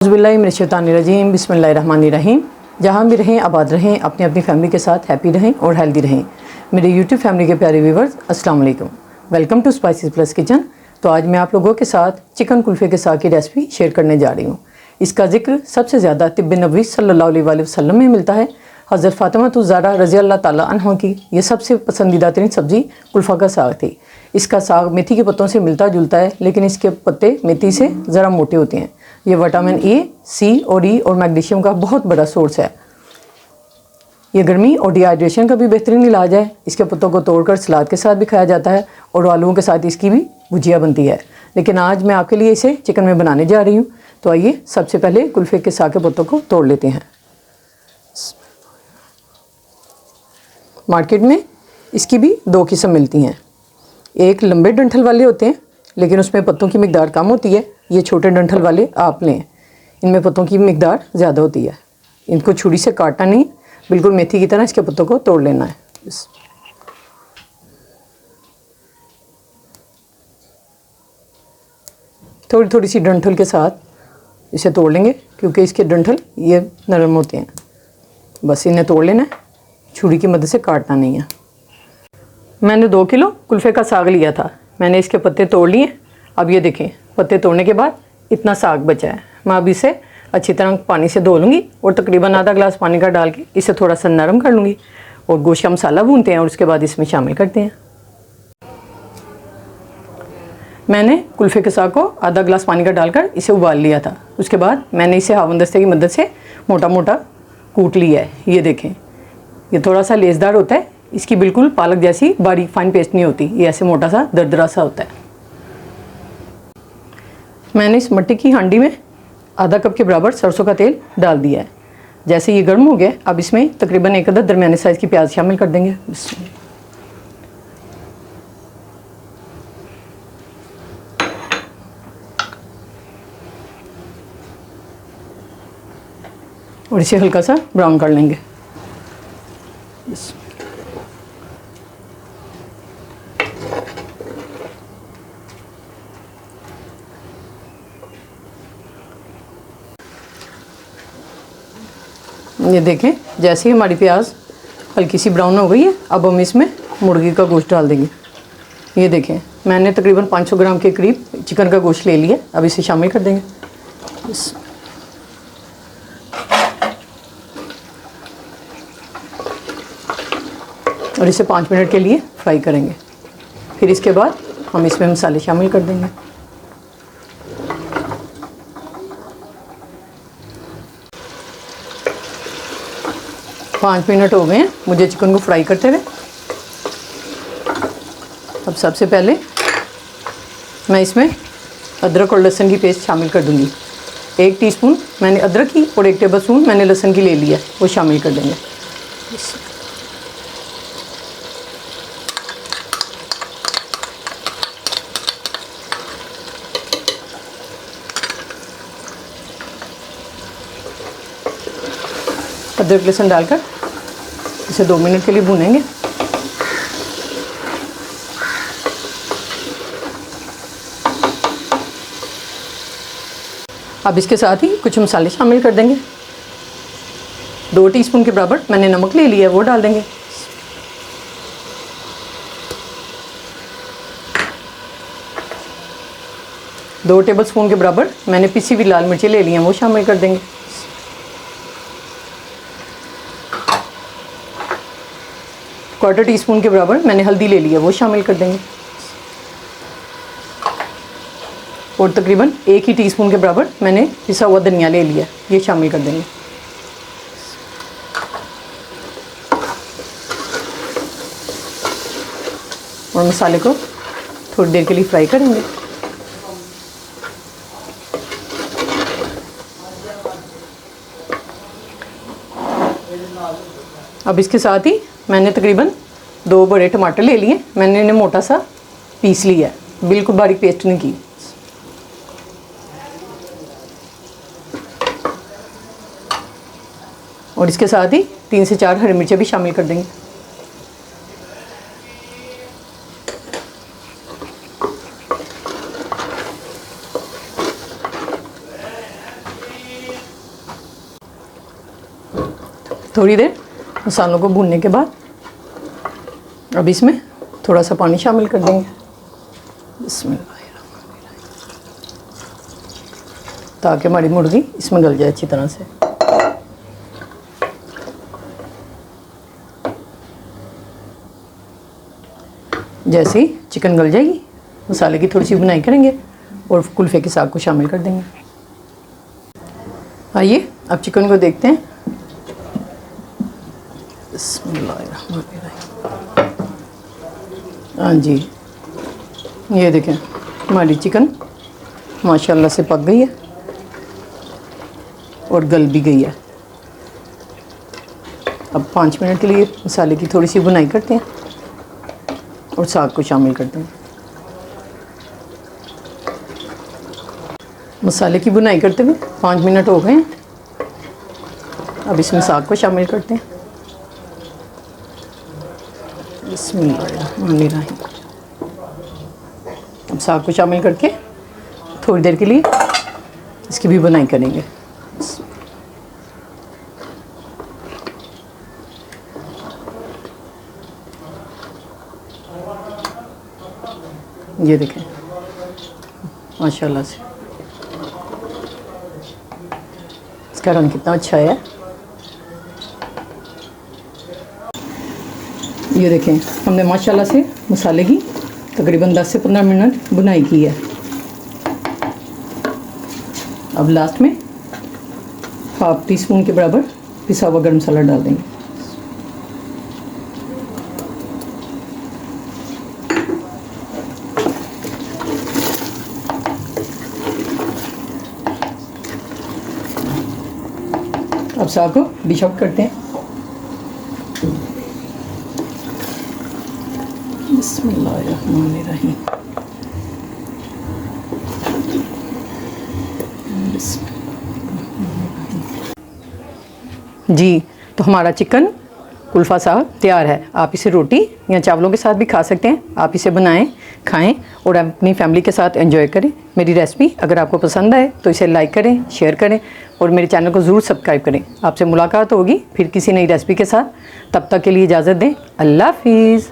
औज़ुबिल्लाहिमिनश्शैतानिर्रजीम बिस्मिल्लाहिर्रहमानिर्रहीम। जहाँ भी रहें आबाद रहें, अपनी अपनी फैमिली के साथ हैप्पी रहें और हेल्दी रहें। मेरे यूट्यूब फैमिली के प्यारे व्यूवर्स अस्सलाम वालेकुम, welcome to spices plus kitchen. तो आज मैं आप लोगों के साथ चिकन कुल्फ़े के साग की रेसिपी शेयर करने जा रही हूँ। इसका जिक्र सबसे ज़्यादा तिब्बे नबवी सल्लल्लाहु अलैहि वसल्लम में मिलता है। हज़रत फ़ातिमा ज़हरा रज़ी अल्लाह ताला अन्हा की ये सबसे पसंदीदा तरीन सब्ज़ी कुल्फ़ा का साग थी। इसका साग मेथी के पत्तों से मिलता जुलता है, लेकिन इसके पत्ते मेथी से ज़रा मोटे होते हैं। ये विटामिन ए, सी और ई और मैग्नीशियम का बहुत बड़ा सोर्स है। ये गर्मी और डिहाइड्रेशन का भी बेहतरीन इलाज है। इसके पत्तों को तोड़कर सलाद के साथ भी खाया जाता है और आलूओं के साथ इसकी भी भुजिया बनती है। लेकिन आज मैं आपके लिए इसे चिकन में बनाने जा रही हूँ। तो आइए सबसे पहले कुल्फ़े के साग के पत्तों को तोड़ लेते हैं। मार्केट में इसकी भी दो किस्म मिलती हैं। एक लंबे डंठल वाले होते हैं, लेकिन उसमें पत्तों की मिकदार कम होती है। ये छोटे डंठल वाले आप लें, इनमें पत्तों की मिकदार ज़्यादा होती है। इनको छुरी से काटना नहीं, बिल्कुल मेथी की तरह इसके पत्तों को तोड़ लेना है। थोड़ी थोड़ी सी डंठल के साथ इसे तोड़ लेंगे, क्योंकि इसके डंठल ये नरम होते हैं। बस इन्हें तोड़ लेना है, छुरी की मदद से काटना नहीं है। मैंने 2 किलो कुल्फ़े का साग लिया था। मैंने इसके पत्ते तोड़ लिए। अब ये देखें, पत्ते तोड़ने के बाद इतना साग बचा है। मैं अब इसे अच्छी तरह पानी से धो लूँगी और तकरीबन आधा ग्लास पानी का डाल के इसे थोड़ा सा नरम कर लूँगी और गोश्त का मसाला भूनते हैं और उसके बाद इसमें शामिल करते हैं। मैंने कुल्फ़े के साग को आधा ग्लास पानी का डालकर इसे उबाल लिया था। उसके बाद मैंने इसे हावन दस्ते की मदद से मोटा मोटा कूट लिया है। ये देखें, ये थोड़ा सा लेसदार होता है। इसकी बिल्कुल पालक जैसी बारीक फाइन पेस्ट नहीं होती, ये ऐसे मोटा सा दरदरा सा होता है। मैंने इस मिट्टी की हांडी में आधा कप के बराबर सरसों का तेल डाल दिया है। जैसे ये गर्म हो गया, अब इसमें तकरीबन एक अदद दरमियाने साइज़ की प्याज शामिल कर देंगे। और इसे हल्का सा ब्राउन कर लेंगे। ये देखें, जैसे ही हमारी प्याज हल्की सी ब्राउन हो गई है, अब हम इसमें मुर्गी का गोश्त डाल देंगे। ये देखें, मैंने तकरीबन 500 ग्राम के करीब चिकन का गोश्त ले लिया। अब इसे शामिल कर देंगे। और इसे 5 मिनट के लिए फ्राई करेंगे। फिर इसके बाद हम इसमें मसाले शामिल कर देंगे। पाँच मिनट हो गए हैं मुझे चिकन को फ्राई करते हुए। अब सबसे पहले मैं इसमें अदरक और लहसुन की पेस्ट शामिल कर दूंगी। 1 टीस्पून मैंने अदरक की और 1 टेबलस्पून मैंने लहसुन की ले लिया, वो शामिल कर देंगे। अदरक लहसुन डालकर इसे 2 मिनट के लिए भूनेंगे। अब इसके साथ ही कुछ मसाले शामिल कर देंगे। 2 टीस्पून के बराबर मैंने नमक ले लिया है, वो डाल देंगे। दो टेबलस्पून के बराबर मैंने पिसी हुई लाल मिर्ची ले ली हैं, वो शामिल कर देंगे। क्वार्टर टीस्पून के बराबर मैंने हल्दी ले ली है, वो शामिल कर देंगे। और तकरीबन 1 ही टीस्पून के बराबर मैंने पिसा हुआ धनिया ले लिया, ये शामिल कर देंगे। और मसाले को थोड़ी देर के लिए फ्राई करेंगे। अब इसके साथ ही मैंने तकरीबन 2 बड़े टमाटर ले लिए। मैंने इन्हें मोटा सा पीस लिया है, बिल्कुल बारीक पेस्ट नहीं की। और इसके साथ ही 3 से 4 हरी मिर्चें भी शामिल कर देंगे। थोड़ी देर मसालों को भूनने के बाद अब इसमें थोड़ा सा पानी शामिल कर देंगे। ताकि हमारी मुर्गी इसमें गल जाए अच्छी तरह से। जैसे ही चिकन गल जाएगी मसाले की थोड़ी सी बुनाई करेंगे और कुल्फ़े के साग को शामिल कर देंगे। आइए अब चिकन को देखते हैं। हाँ जी, ये देखें हमारी चिकन माशाल्लाह से पक गई है और गल भी गई है। अब 5 मिनट के लिए मसाले की थोड़ी सी बुनाई करते हैं और साग को शामिल करते हैं। मसाले की बुनाई करते हुए 5 मिनट हो गए हैं। अब इसमें साग को शामिल करते हैं। बिस्मिल्लाहिर्रहमानिर्रहीम। अब साग को शामिल करके थोड़ी देर के लिए इसकी भी बुनाई करेंगे। ये देखें माशाल्लाह से इसका रंग कितना अच्छा है। ये देखें हमने माशाल्लाह से मसाले की तकरीबन 10 से 15 मिनट बुनाई की है। अब लास्ट में 1/2 टीस्पून के बराबर पिसा हुआ गरम मसाला डाल देंगे। अब साग को डिश आउट करते हैं। बिस्मिल्लाहिर्रहमानिर्रहीम। जी, तो हमारा चिकन कुल्फ़ा साग तैयार है। आप इसे रोटी या चावलों के साथ भी खा सकते हैं। आप इसे बनाएं, खाएं और अपनी फैमिली के साथ एंजॉय करें। मेरी रेसिपी अगर आपको पसंद आए तो इसे लाइक करें, शेयर करें और मेरे चैनल को ज़रूर सब्सक्राइब करें। आपसे मुलाकात होगी फिर किसी नई रेसिपी के साथ। तब तक के लिए इजाज़त दें। अल्लाह हाफ़िज़।